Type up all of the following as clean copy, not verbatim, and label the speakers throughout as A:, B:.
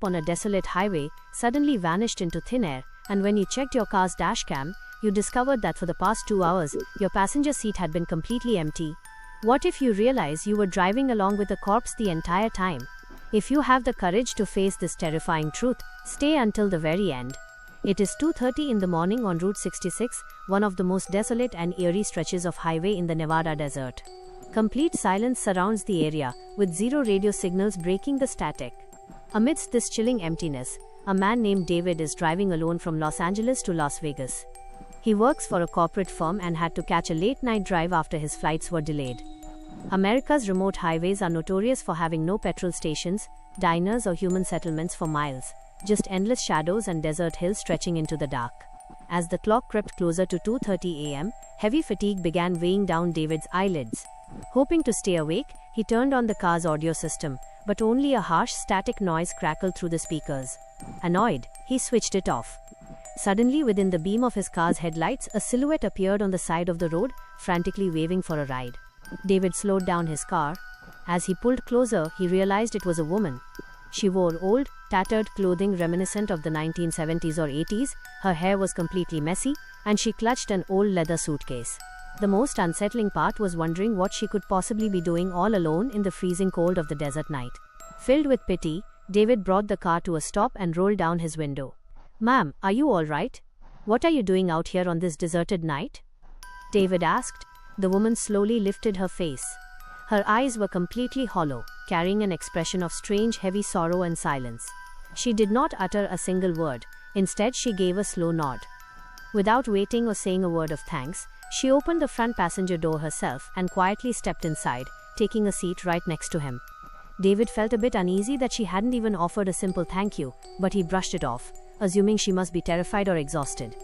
A: on a desolate highway suddenly vanished into thin air, and when you checked your car's dashcam, you discovered that for the past 2 hours, your passenger seat had been completely empty. What if you realize you were driving along with a corpse the entire time? If you have the courage to face this terrifying truth, stay until the very end. It is 2:30 in the morning on Route 66, one of the most desolate and eerie stretches of highway in the Nevada desert. Complete silence surrounds the area, with zero radio signals breaking the static. Amidst this chilling emptiness, a man named David is driving alone from Los Angeles to Las Vegas. He works for a corporate firm and had to catch a late-night drive after his flights were delayed. America's remote highways are notorious for having no petrol stations, diners or human settlements for miles, just endless shadows and desert hills stretching into the dark. As the clock crept closer to 2:30 a.m., heavy fatigue began weighing down David's eyelids. Hoping to stay awake, he turned on the car's audio system, but only a harsh static noise crackled through the speakers. Annoyed, he switched it off. Suddenly, within the beam of his car's headlights, a silhouette appeared on the side of the road, frantically waving for a ride. David slowed down his car. As he pulled closer, he realized it was a woman. She wore old, tattered clothing reminiscent of the 1970s or 80s, her hair was completely messy, and she clutched an old leather suitcase. The most unsettling part was wondering what she could possibly be doing all alone in the freezing cold of the desert night. Filled with pity, David brought the car to a stop and rolled down his window. "Ma'am, are you all right? What are you doing out here on this deserted night?" David asked. The woman slowly lifted her face. Her eyes were completely hollow, carrying an expression of strange, heavy sorrow and silence. She did not utter a single word. Instead, she gave a slow nod. Without waiting or saying a word of thanks, she opened the front passenger door herself and quietly stepped inside, taking a seat right next to him. David felt a bit uneasy that she hadn't even offered a simple thank you, but he brushed it off, assuming she must be terrified or exhausted.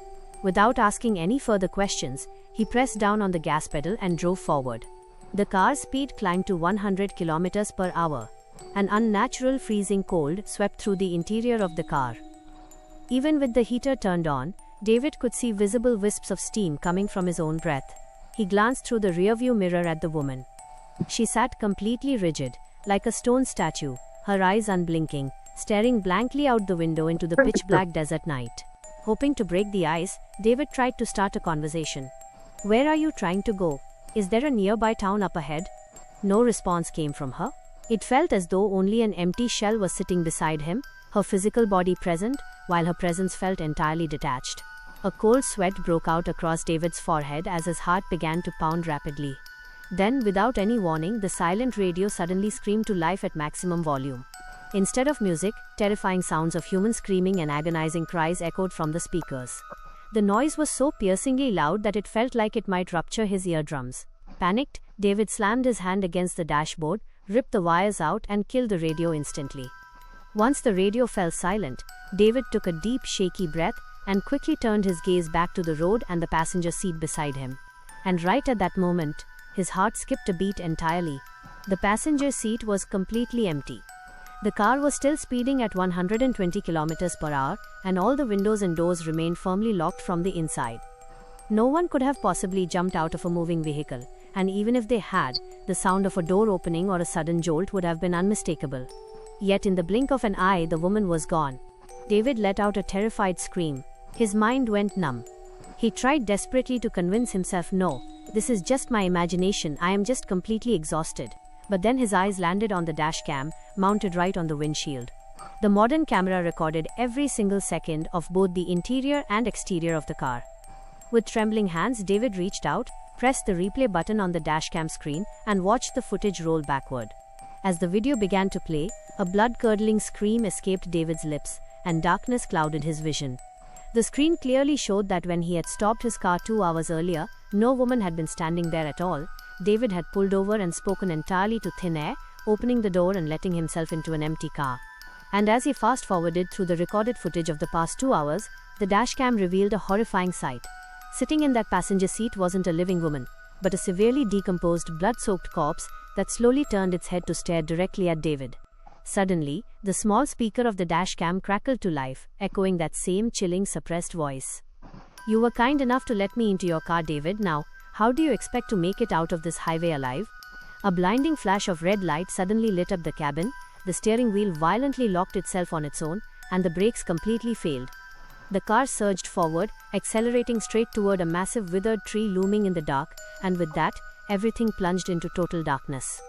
A: Without asking any further questions, he pressed down on the gas pedal and drove forward. The car's speed climbed to 100 kilometers per hour. An unnatural freezing cold swept through the interior of the car. Even with the heater turned on, David could see visible wisps of steam coming from his own breath. He glanced through the rearview mirror at the woman. She sat completely rigid, like a stone statue, her eyes unblinking, staring blankly out the window into the pitch-black desert night. Hoping to break the ice, David tried to start a conversation. "Where are you trying to go? Is there a nearby town up ahead?" No response came from her. It felt as though only an empty shell was sitting beside him, her physical body present, while her presence felt entirely detached. A cold sweat broke out across David's forehead as his heart began to pound rapidly. Then, without any warning, the silent radio suddenly screamed to life at maximum volume. Instead of music, terrifying sounds of human screaming and agonizing cries echoed from the speakers. The noise was so piercingly loud that it felt like it might rupture his eardrums. Panicked, David slammed his hand against the dashboard, ripped the wires out, and killed the radio instantly. Once the radio fell silent, David took a deep, shaky breath and quickly turned his gaze back to the road and the passenger seat beside him. And right at that moment, his heart skipped a beat entirely. The passenger seat was completely empty. The car was still speeding at 120 kilometers per hour, and all the windows and doors remained firmly locked from the inside. No one could have possibly jumped out of a moving vehicle, and even if they had, the sound of a door opening or a sudden jolt would have been unmistakable. Yet in the blink of an eye, the woman was gone. David let out a terrified scream. His mind went numb. He tried desperately to convince himself, "No, this is just my imagination, I am just completely exhausted." But then his eyes landed on the dash cam, mounted right on the windshield. The modern camera recorded every single second of both the interior and exterior of the car. With trembling hands, David reached out, pressed the replay button on the dashcam screen, and watched the footage roll backward. As the video began to play, a blood-curdling scream escaped David's lips, and darkness clouded his vision. The screen clearly showed that when he had stopped his car 2 hours earlier, no woman had been standing there at all. David had pulled over and spoken entirely to thin air, opening the door and letting himself into an empty car. And as he fast-forwarded through the recorded footage of the past 2 hours, the dashcam revealed a horrifying sight. Sitting in that passenger seat wasn't a living woman, but a severely decomposed, blood-soaked corpse that slowly turned its head to stare directly at David. Suddenly, the small speaker of the dashcam crackled to life, echoing that same chilling, suppressed voice. "You were kind enough to let me into your car, David. Now, how do you expect to make it out of this highway alive?" A blinding flash of red light suddenly lit up the cabin, the steering wheel violently locked itself on its own, and the brakes completely failed. The car surged forward, accelerating straight toward a massive withered tree looming in the dark, and with that, everything plunged into total darkness.